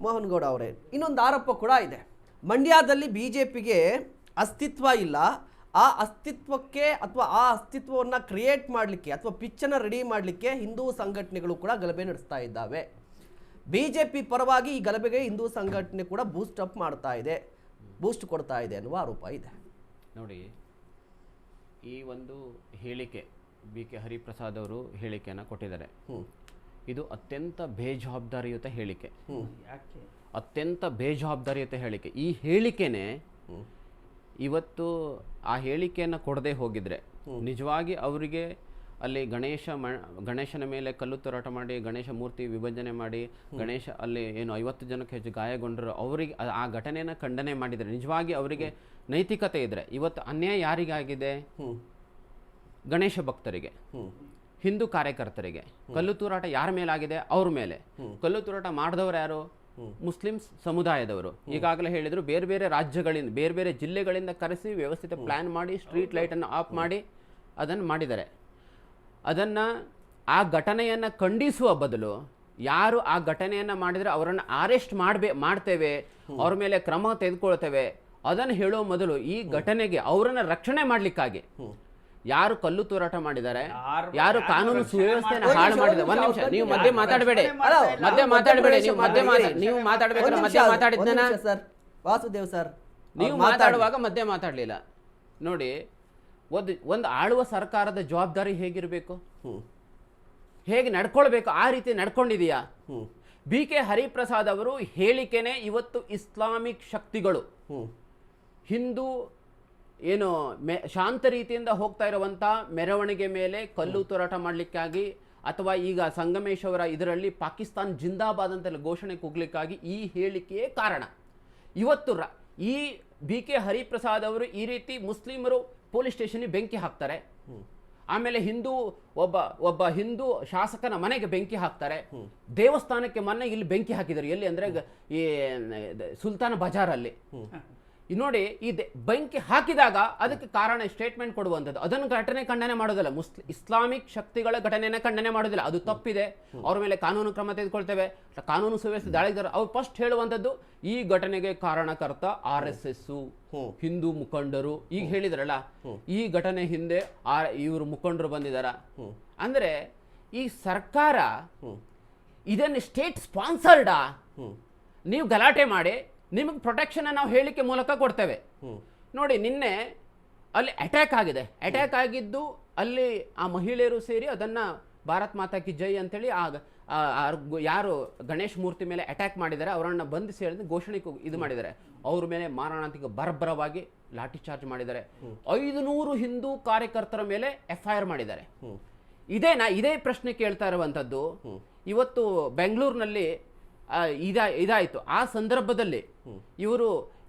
ಮೋಹನ್ ಗೌಡ ಅವರೇ, ಇನ್ನೊಂದು ಆರೋಪ ಕೂಡ ಇದೆ. ಮಂಡ್ಯದಲ್ಲಿ ಬಿಜೆಪಿಗೆ ಅಸ್ತಿತ್ವ ಇಲ್ಲ. ಆ ಅಸ್ತಿತ್ವಕ್ಕೆ ಅಥವಾ ಆ ಅಸ್ತಿತ್ವವನ್ನು ಕ್ರಿಯೇಟ್ ಮಾಡಲಿಕ್ಕೆ ಅಥವಾ ಪಿಚ್ಚನ್ನು ರೆಡಿ ಮಾಡಲಿಕ್ಕೆ ಹಿಂದೂ ಸಂಘಟನೆಗಳು ಕೂಡ ಗಲಭೆ ನಡೆಸ್ತಾ ಇದ್ದಾವೆ. ಬಿಜೆಪಿ ಪರವಾಗಿ ಈ ಗಲಭೆಗೆ ಹಿಂದೂ ಸಂಘಟನೆ ಕೂಡ ಬೂಸ್ಟ್ ಕೊಡ್ತಾ ಇದೆ ಅನ್ನುವ ಆರೋಪ ಇದೆ. ನೋಡಿ, ಈ ಒಂದು ಹೇಳಿಕೆ BK ಹರಿಪ್ರಸಾದ್ ಅವರು ಹೇಳಿಕೆಯನ್ನು ಕೊಟ್ಟಿದ್ದಾರೆ. ಇದು ಅತ್ಯಂತ ಬೇಜವಾಬ್ದಾರಿಯುತ ಹೇಳಿಕೆ. ಅತ್ಯಂತ ಬೇಜವಾಬ್ದಾರಿಯುತ ಹೇಳಿಕೆ. ಈ ಹೇಳಿಕೆನೇ ಇವತ್ತು ಆ ಹೇಳಿಕೆಯನ್ನು ಕೊಡದೆ ಹೋಗಿದ್ರೆ ನಿಜವಾಗಿ ಅವರಿಗೆ ಅಲ್ಲಿ ಗಣೇಶನ ಮೇಲೆ ಕಲ್ಲು ತೂರಾಟ ಮಾಡಿ ಗಣೇಶ ಮೂರ್ತಿ ವಿಭಜನೆ ಮಾಡಿ ಗಣೇಶ ಅಲ್ಲಿ ಏನು 50 ಜನಕ್ಕೆ ಹೆಚ್ಚು ಗಾಯಗೊಂಡರು, ಅವರಿಗೆ ಆ ಘಟನೆಯನ್ನು ಖಂಡನೆ ಮಾಡಿದರೆ ನಿಜವಾಗಿ ಅವರಿಗೆ ನೈತಿಕತೆ ಇದ್ರೆ ಇವತ್ತು ಅನ್ಯಾಯ ಯಾರಿಗಾಗಿದೆ? ಗಣೇಶ ಭಕ್ತರಿಗೆ, ಹಿಂದೂ ಕಾರ್ಯಕರ್ತರಿಗೆ. ಕಲ್ಲು ತೂರಾಟ ಯಾರ ಮೇಲಾಗಿದೆ? ಅವ್ರ ಮೇಲೆ. ಕಲ್ಲು ತೂರಾಟ ಮಾಡಿದವರು ಯಾರು? ಮುಸ್ಲಿಮ್ಸ್ ಸಮುದಾಯದವರು. ಈಗಾಗಲೇ ಹೇಳಿದ್ರು, ಬೇರೆ ಬೇರೆ ರಾಜ್ಯಗಳಿಂದ ಬೇರೆ ಬೇರೆ ಜಿಲ್ಲೆಗಳಿಂದ ಕರೆಸಿ ವ್ಯವಸ್ಥಿತ ಪ್ಲಾನ್ ಮಾಡಿ ಸ್ಟ್ರೀಟ್ ಲೈಟನ್ನು ಆಫ್ ಮಾಡಿ ಅದನ್ನು ಮಾಡಿದ್ದಾರೆ. ಅದನ್ನು ಆ ಘಟನೆಯನ್ನು ಖಂಡಿಸುವ ಬದಲು ಯಾರು ಆ ಘಟನೆಯನ್ನು ಮಾಡಿದರೆ ಅವರನ್ನು ಅರೆಸ್ಟ್ ಮಾಡ್ತೇವೆ, ಅವ್ರ ಮೇಲೆ ಕ್ರಮ ತೆಗೆದುಕೊಳ್ತೇವೆ ಅದನ್ನು ಹೇಳೋ ಮೊದಲು ಈ ಘಟನೆಗೆ ಅವರನ್ನು ರಕ್ಷಣೆ ಮಾಡಲಿಕ್ಕಾಗಿ ಯಾರು ಕಲ್ಲು ತೂರಾಟ ಮಾಡಿದ್ದಾರೆ, ಯಾರು ಕಾನೂನು ಸುವ್ಯವಸ್ಥೆಯನ್ನು ಹಾಳು ಮಾಡಿದ್ದಾರೆ. ಒಂದ್ ನಿಮಿಷ, ನೀವು ಮಧ್ಯೆ ಮಾತಾಡಬೇಡಿ. ನೀವು ಮಾತಾಡಬೇಕಾದ್ರೆ ಮಧ್ಯೆ ಮಾತಾಡಿದ್ನ ವಾಸುದೇವ್ ಸರ್, ನೀವು ಮಾತಾಡುವಾಗ ಮಧ್ಯೆ ಮಾತಾಡಲಿಲ್ಲ. ನೋಡಿ, ಒಂದು ಆಳುವ ಸರ್ಕಾರದ ಜವಾಬ್ದಾರಿ ಹೇಗಿರಬೇಕು, ಹೇಗೆ ನಡ್ಕೊಳ್ಬೇಕು, ಆ ರೀತಿ ನಡ್ಕೊಂಡಿದೆಯಾ? BK ಹರಿಪ್ರಸಾದ್ ಅವರು ಹೇಳಿಕೆನೆ ಇವತ್ತು ಇಸ್ಲಾಮಿಕ್ ಶಕ್ತಿಗಳು ಹಿಂದೂ ಏನು ಶಾಂತ ರೀತಿಯಿಂದ ಹೋಗ್ತಾ ಇರುವಂಥ ಮೆರವಣಿಗೆ ಮೇಲೆ ಕಲ್ಲು ತೂರಾಟ ಮಾಡಲಿಕ್ಕಾಗಿ ಅಥವಾ ಈಗ ಸಂಗಮೇಶ್ ಅವರ ಇದರಲ್ಲಿ ಪಾಕಿಸ್ತಾನ್ ಜಿಂದಾಬಾದ್ ಅಂತ ಘೋಷಣೆ ಕೂಗ್ಲಿಕ್ಕಾಗಿ ಈ ಹೇಳಿಕೆಯೇ ಕಾರಣ. ಇವತ್ತು ಈ BK ಹರಿಪ್ರಸಾದ್ ಅವರು ಈ ರೀತಿ ಮುಸ್ಲಿಮರು ಪೊಲೀಸ್ ಸ್ಟೇಷನ್ಗೆ ಬೆಂಕಿ ಹಾಕ್ತಾರೆ, ಆಮೇಲೆ ಒಬ್ಬ ಹಿಂದೂ ಶಾಸಕನ ಮನೆಗೆ ಬೆಂಕಿ ಹಾಕ್ತಾರೆ, ದೇವಸ್ಥಾನಕ್ಕೆ ಮೊನ್ನೆ ಇಲ್ಲಿ ಬೆಂಕಿ ಹಾಕಿದ್ದಾರೆ. ಎಲ್ಲಿ ಅಂದ್ರೆ ಈ ಸುಲ್ತಾನ ಬಜಾರಲ್ಲಿ. ನೋಡಿ, ಈ ಬೆಂಕಿ ಹಾಕಿದಾಗ ಅದಕ್ಕೆ ಕಾರಣ ಸ್ಟೇಟ್ಮೆಂಟ್ ಕೊಡುವಂಥದ್ದು, ಅದನ್ನು ಘಟನೆ ಖಂಡನೆ ಮಾಡೋದಿಲ್ಲ. ಇಸ್ಲಾಮಿಕ್ ಶಕ್ತಿಗಳ ಘಟನೆಯನ್ನು ಖಂಡನೆ ಮಾಡೋದಿಲ್ಲ, ಅದು ತಪ್ಪಿದೆ, ಅವ್ರ ಮೇಲೆ ಕಾನೂನು ಕ್ರಮ ತೆಗೆದುಕೊಳ್ತೇವೆ, ಕಾನೂನು ಸುವ್ಯವಸ್ಥೆ ದಾಳಿದಾರ. ಅವ್ರು ಫಸ್ಟ್ ಹೇಳುವಂಥದ್ದು ಈ ಘಟನೆಗೆ ಕಾರಣಕರ್ತ RSS, ಹಿಂದೂ ಮುಖಂಡರು. ಈಗ ಹೇಳಿದ್ರಲ್ಲ, ಈ ಘಟನೆ ಹಿಂದೆ ಇವರು ಮುಖಂಡರು ಬಂದಿದಾರ ಅಂದ್ರೆ ಈ ಸರ್ಕಾರ ಇದನ್ನು ಸ್ಟೇಟ್ ಸ್ಪಾನ್ಸರ್ಡಾ? ನೀವು ಗಲಾಟೆ ಮಾಡಿ ನಿಮಗೆ ಪ್ರೊಟೆಕ್ಷನ್ ನಾವು ಹೇಳಿಕೆ ಮೂಲಕ ಕೊಡ್ತೇವೆ. ನೋಡಿ, ನಿನ್ನೆ ಅಲ್ಲಿ ಅಟ್ಯಾಕ್ ಆಗಿದೆ. ಅಟ್ಯಾಕ್ ಆಗಿದ್ದು ಅಲ್ಲಿ ಆ ಮಹಿಳೆಯರು ಸೇರಿ ಅದನ್ನ ಭಾರತ್ ಮಾತಾ ಕಿ ಜೈ ಅಂತೇಳಿ ಯಾರು ಗಣೇಶ್ ಮೂರ್ತಿ ಮೇಲೆ ಅಟ್ಯಾಕ್ ಮಾಡಿದ್ದಾರೆ ಅವರನ್ನು ಬಂಧಿಸಿ ಹೇಳಿದ್ರೆ ಘೋಷಣೆ ಇದು ಮಾಡಿದ್ದಾರೆ. ಅವ್ರ ಮೇಲೆ ಮಾರಣಾಂತಿಕ ಬರ್ಬರವಾಗಿ ಲಾಠಿ ಚಾರ್ಜ್ ಮಾಡಿದ್ದಾರೆ. 500 ಹಿಂದೂ ಕಾರ್ಯಕರ್ತರ ಮೇಲೆ FIR ಮಾಡಿದ್ದಾರೆ. ಇದೇ ಪ್ರಶ್ನೆ ಕೇಳ್ತಾ ಇರುವಂತದ್ದು. ಇವತ್ತು ಬೆಂಗಳೂರಿನಲ್ಲಿ ಇದಾಯಿತು. ಆ ಸಂದರ್ಭದಲ್ಲಿ ಇವರು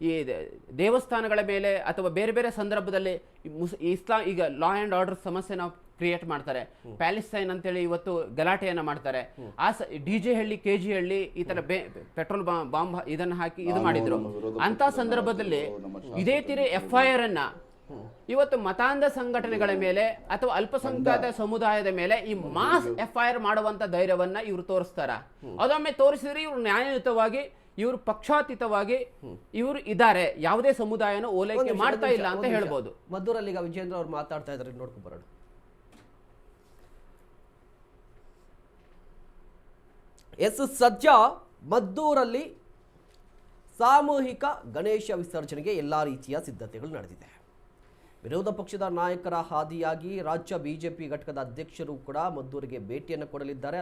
ಈ ದೇವಸ್ಥಾನಗಳ ಮೇಲೆ ಅಥವಾ ಬೇರೆ ಬೇರೆ ಸಂದರ್ಭದಲ್ಲಿ ಇಸ್ಲಾಂ ಈಗ ಲಾ ಆ್ಯಂಡ್ ಆರ್ಡರ್ ಸಮಸ್ಯೆ ನಾವು ಕ್ರಿಯೇಟ್ ಮಾಡ್ತಾರೆ. ಪ್ಯಾಲೆಸ್ತೈನ್ ಅಂತೇಳಿ ಇವತ್ತು ಗಲಾಟೆಯನ್ನ ಮಾಡ್ತಾರೆ. ಆ DJ ಹಳ್ಳಿ KG ಹಳ್ಳಿ ಈ ತರ ಪೆಟ್ರೋಲ್ ಬಾಂಬ್ ಇದನ್ನ ಹಾಕಿ ಇದು ಮಾಡಿದ್ರು. ಅಂತ ಸಂದರ್ಭದಲ್ಲಿ ಇದೇ ತೀರಿ FIR ಅನ್ನ ಇವತ್ತು ಮತಾಂಧ ಸಂಘಟನೆಗಳ ಮೇಲೆ ಅಥವಾ ಅಲ್ಪಸಂಖ್ಯಾತ ಸಮುದಾಯದ ಮೇಲೆ ಈ ಮಾಸ್ FIR ಮಾಡುವಂತ ಧೈರ್ಯವನ್ನ ಇವರು ತೋರಿಸ್ತಾರ. ಅದೊಮ್ಮೆ ತೋರಿಸಿದ್ರೆ ಇವರು ನ್ಯಾಯಯುತವಾಗಿ, ಇವರು ಪಕ್ಷಾತೀತವಾಗಿ ಇವರು ಇದ್ದಾರೆ, ಯಾವುದೇ ಸಮುದಾಯನ ಓಲೈಕೆ ಮಾಡ್ತಾ ಇಲ್ಲ ಅಂತ ಹೇಳ್ಬೋದು. ಮದ್ದೂರಲ್ಲಿ ಈಗ ವಿಜೇಂದ್ರ ಅವ್ರು ಮಾತಾಡ್ತಾ ಇದ್ದಾರೆ, ನೋಡ್ಕೊಂಡು ಬರೋಣ. ಸದ್ಯ ಮದ್ದೂರಲ್ಲಿ ಸಾಮೂಹಿಕ ಗಣೇಶ ವಿಸರ್ಜನೆಗೆ ಎಲ್ಲಾ ರೀತಿಯ ಸಿದ್ಧತೆಗಳು ನಡೆದಿದೆ. ವಿರೋಧ ಪಕ್ಷದ ನಾಯಕರ ಹಾದಿಯಾಗಿ ರಾಜ್ಯ ಬಿಜೆಪಿ ಘಟಕದ ಅಧ್ಯಕ್ಷರು ಕೂಡ ಮದ್ದೂರಿಗೆ ಭೇಟಿಯನ್ನು ಕೊಡಲಿದ್ದಾರೆ.